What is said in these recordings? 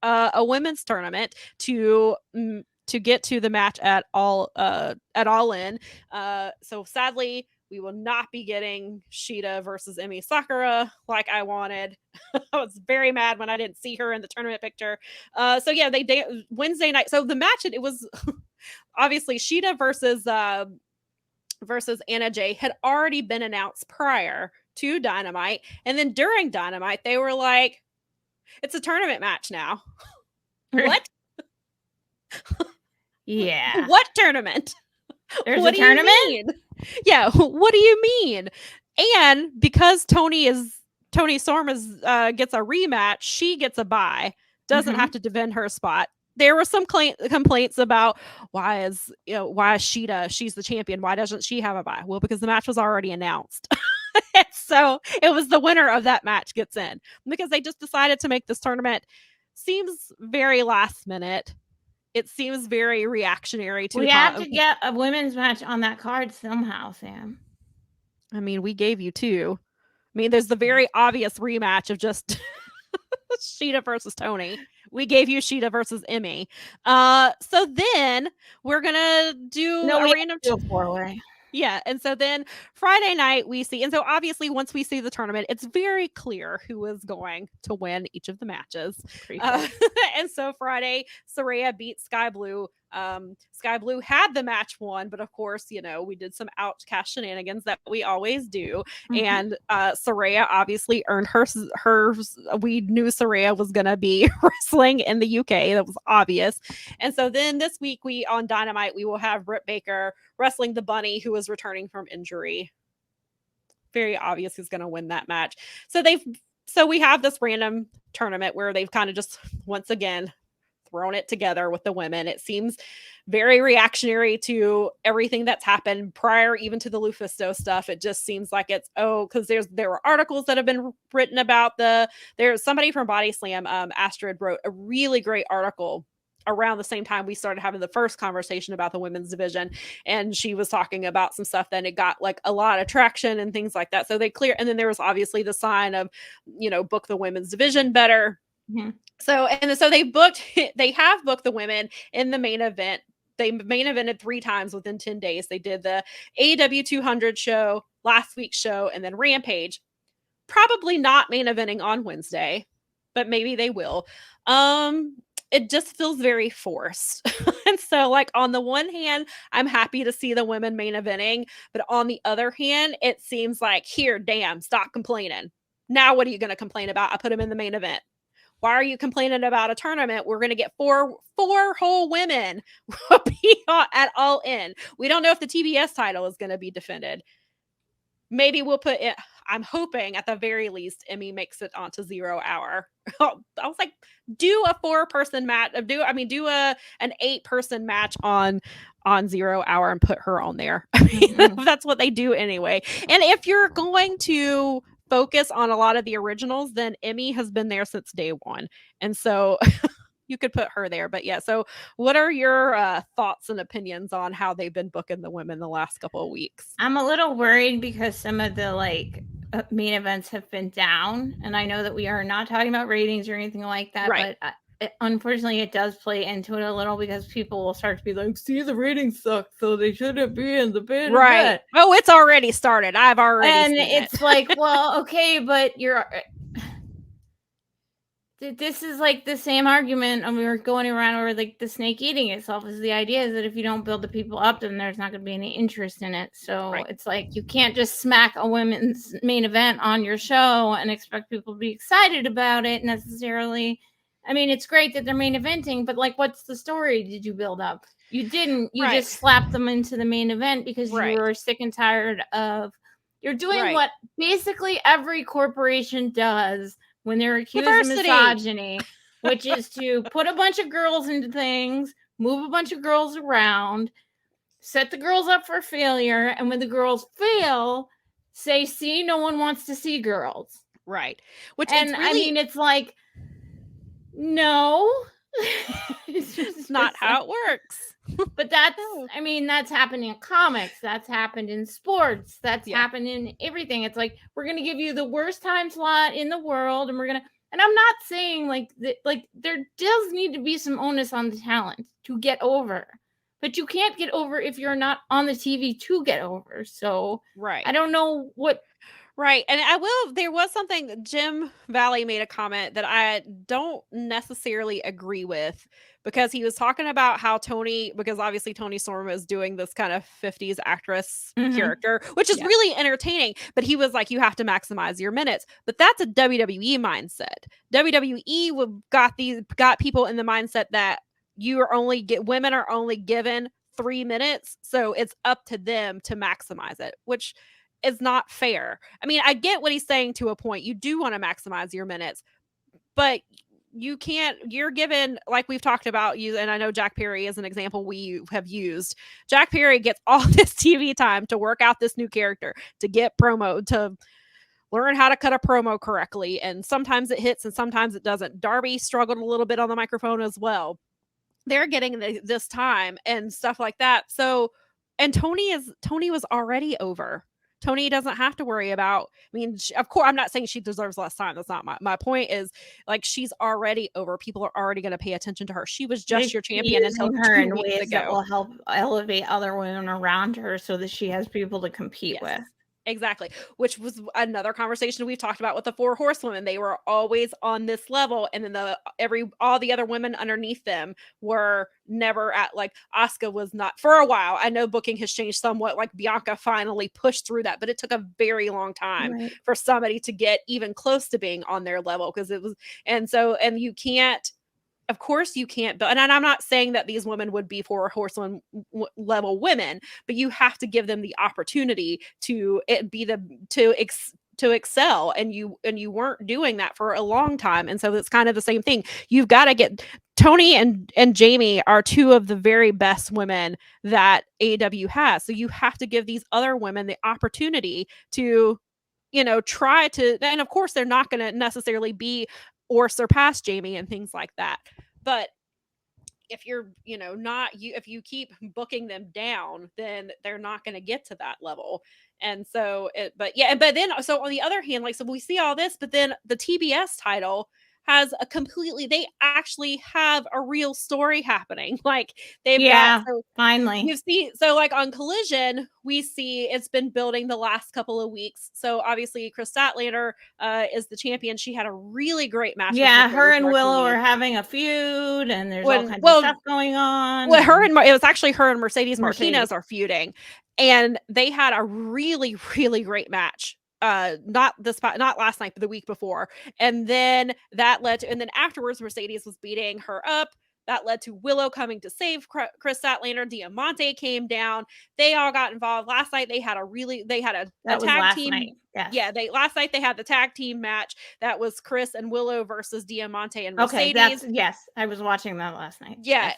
a women's tournament to get to the match at All In. So sadly, we will not be getting Shida versus Emi Sakura like I wanted. I was very mad when I didn't see her in the tournament picture. So yeah, Wednesday night. So the match, it was obviously Shida versus Anna Jay had already been announced prior to Dynamite, and then during Dynamite they were like, it's a tournament match now. What? Yeah. What tournament? There's a tournament? Yeah, what do you mean? And because Tony Storm gets a rematch, she gets a bye, doesn't have to defend her spot. There were some complaints about why is Shida, she's the champion, why doesn't she have a bye? Well, because the match was already announced. So it was the winner of that match gets in, because they just decided to make this tournament. Seems very last minute. It seems very reactionary to we have to get a women's match on that card somehow, Sam. I mean, we gave you two. I mean, there's the very obvious rematch of just Shida versus Tony. We gave you Shida versus Emmy. So then we're gonna do a random 4-way. Yeah, and so then Friday night we see, and so obviously once we see the tournament, it's very clear who is going to win each of the matches. And so Friday, Saraya beat Sky Blue. Sky Blue had the match won, but of course, we did some outcast shenanigans that we always do. And Saraya obviously earned her. We knew Saraya was going to be wrestling in the UK. That was obvious. And so then this week, on Dynamite, we will have Britt Baker wrestling the Bunny, who is returning from injury. Very obvious who's going to win that match. So we have this random tournament where they've kind of just once again thrown it together with the women. It seems very reactionary to everything that's happened prior, even to the Lufisto stuff. It just seems like it's because there were articles that have been written about there's somebody from Body Slam, Astrid, wrote a really great article around the same time we started having the first conversation about the women's division, and she was talking about some stuff that it got like a lot of traction and things like that. So and then there was obviously the sign of, book the women's division better. So they have booked the women in the main event. They main evented 3 times within 10 days. They did the AEW 200 show, last week's show, and then Rampage. Probably not main eventing on Wednesday, but maybe they will. It just feels very forced. And so, like, on the one hand, I'm happy to see the women main eventing, but on the other hand, it seems like, here, damn, stop complaining. Now what are you going to complain about? I put them in the main event. Why are you complaining about a tournament? We're going to get four whole women at All In. We don't know if the TBS title is going to be defended. Maybe we'll put it. I'm hoping at the very least Emmy makes it onto 0 Hour. I was like, do a 4-person match. Do an 8-person match on 0 Hour and put her on there. I mean, that's what they do anyway. And if you're going to focus on a lot of the originals, then Emmy has been there since day one, and so you could put her there. But yeah, so what are your thoughts and opinions on how they've been booking the women the last couple of weeks? I'm a little worried because some of the main events have been down, and I know that we are not talking about ratings or anything like that, right. But unfortunately it does play into it a little, because people will start to be like, see, the ratings suck, so they shouldn't be in the bid. Right. Oh, it's already started. I've already and seen it's like, well, okay, but this is like the same argument, and we were going around where like the snake eating itself is. The idea is that if you don't build the people up, then there's not going to be any interest in it. So It's like, you can't just smack a women's main event on your show and expect people to be excited about it necessarily. I mean, it's great that they're main eventing, but like, what's the story did you build up? You didn't. You just slapped them into the main event because you were sick and tired of. You're doing what basically every corporation does when they're accused of misogyny, which is to put a bunch of girls into things, move a bunch of girls around, set the girls up for failure, and when the girls fail, say, see, no one wants to see girls. Right. I mean, it's like, no. It's not how it works. But that's happened in comics. That's happened in sports. That's happened in everything. It's like, we're going to give you the worst time slot in the world, and we're going to, And I'm not saying like there does need to be some onus on the talent to get over, but you can't get over if you're not on the TV to get over. So Right. I don't know what. Right. And there was something, Jim Valley made a comment that I don't necessarily agree with, because he was talking about how because obviously Tony Storm is doing this kind of 50s actress character, which is really entertaining. But he was like, you have to maximize your minutes. But that's a WWE mindset. WWE got people in the mindset that women are only given 3 minutes. So it's up to them to maximize it, which is not fair. I mean, I get what he's saying to a point. You do want to maximize your minutes, but you're given, like we've talked about, and I know Jack Perry is an example we have used. Jack Perry gets all this TV time to work out this new character, to get promo, to learn how to cut a promo correctly. And sometimes it hits and sometimes it doesn't. Darby struggled a little bit on the microphone as well. They're getting this time and stuff like that. So, and Tony was already over. Tony doesn't have to worry about, I mean, of course, I'm not saying she deserves less time. That's not my point is, like, she's already over. People are already going to pay attention to her. She was just your champion until her 2 in weeks ways ago. that will help elevate other women around her so that she has people to compete with. Exactly. Which was another conversation we've talked about with the 4 horsewomen. They were always on this level, and then all the other women underneath them were never at, like, Asuka was not for a while. I know booking has changed somewhat, like Bianca finally pushed through that, but it took a very long time for somebody to get even close to being on their level, because it was, and you can't, of course you can't, and I'm not saying that these women would be 4 horsewoman level women, but you have to give them the opportunity to excel, and you weren't doing that for a long time. And so it's kind of the same thing. You've got to get Tony and Jamie are 2 of the very best women that AEW has. So you have to give these other women the opportunity to, try to, and of course they're not going to necessarily be or surpass Jamie and things like that. But if you're, if you keep booking them down, then they're not going to get to that level. And so, but then, so on the other hand, like, so we see all this, but then the TBS title has they actually have a real story happening. Like, they've got, finally, you see, so like on Collision, we see it's been building the last couple of weeks. So obviously Chris Statlander is the champion. She had a really great match. Yeah, her and Willow are having a feud, and there's all kinds of stuff going on. Well, it was actually her and Mercedes Martinez are feuding, and they had a really, really great match. Not last night, but the week before. And then that led to, and then afterwards, Mercedes was beating her up. That led to Willow coming to save Chris Statlander. Diamante came down. They all got involved. Last night they had a tag team. Night. Yes. Yeah, last night they had the tag team match. That was Chris and Willow versus Diamante and Mercedes. Okay, yes, I was watching that last night. Yeah,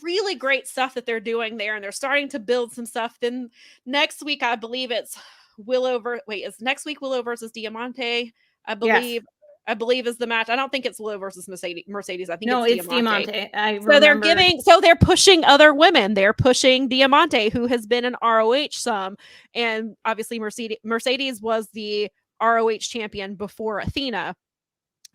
really great stuff that they're doing there, and they're starting to build some stuff. Then next week, I believe it's is next week Willow versus Diamante? I believe. Yes. I believe is the match. I don't think it's Willow versus Mercedes. I think it's Diamante. They're pushing other women. They're pushing Diamante, who has been an ROH some, and obviously Mercedes was the ROH champion before Athena,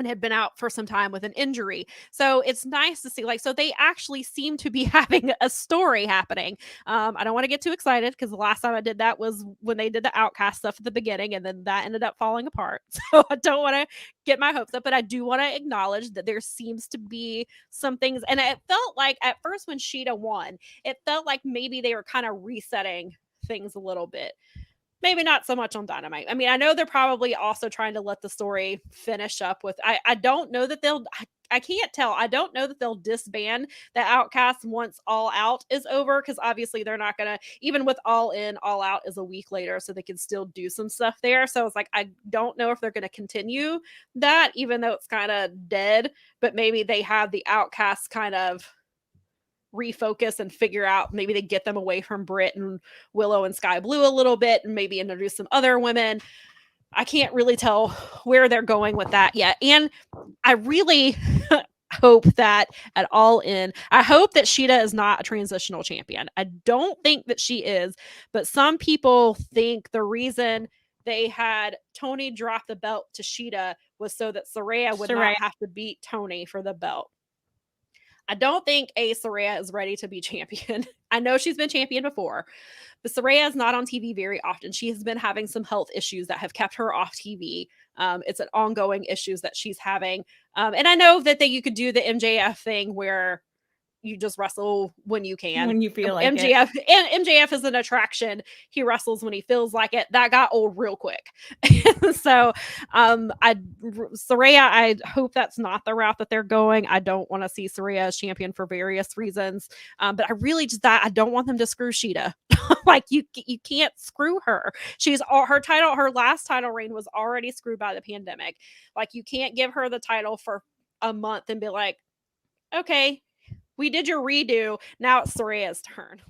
and had been out for some time with an injury. So it's nice to see, like, so they actually seem to be having a story happening. I don't want to get too excited, because the last time I did that was when they did the Outcast stuff at the beginning, and then that ended up falling apart. So I don't want to get my hopes up, but I do want to acknowledge that there seems to be some things. And it felt like at first when Shida won, it felt like maybe they were kind of resetting things a little bit. Maybe not so much on Dynamite. I mean, I know they're probably also trying to let the story finish up with, I don't know that I can't tell. I don't know that they'll disband the Outcast once All Out is over, because obviously they're not going to, even with All In, All Out is a week later, so they can still do some stuff there. So it's like, I don't know if they're going to continue that, even though it's kind of dead, but maybe they have the Outcast kind of refocus and figure out, maybe they get them away from Britt and Willow and Sky Blue a little bit, and maybe introduce some other women. I can't really tell where they're going with that yet. And I really hope that at All In, I hope that Shida is not a transitional champion. I don't think that she is, but some people think the reason they had Tony drop the belt to Shida was so that Saraya would not have to beat Toni for the belt. I don't think Saraya is ready to be champion. I know she's been champion before, but Saraya is not on TV very often. She has been having some health issues that have kept her off TV. It's an ongoing issues that she's having. And I know that you could do the MJF thing where you just wrestle when you can. When you feel like MJF, it. And MJF is an attraction. He wrestles when he feels like it. That got old real quick. So Saraya, I hope that's not the route that they're going. I don't want to see Saraya as champion for various reasons. But I really I don't want them to screw Shida. Like you can't screw her. Her last title reign was already screwed by the pandemic. Like you can't give her the title for a month and be like, okay, we did your redo. Now it's Saraya's turn.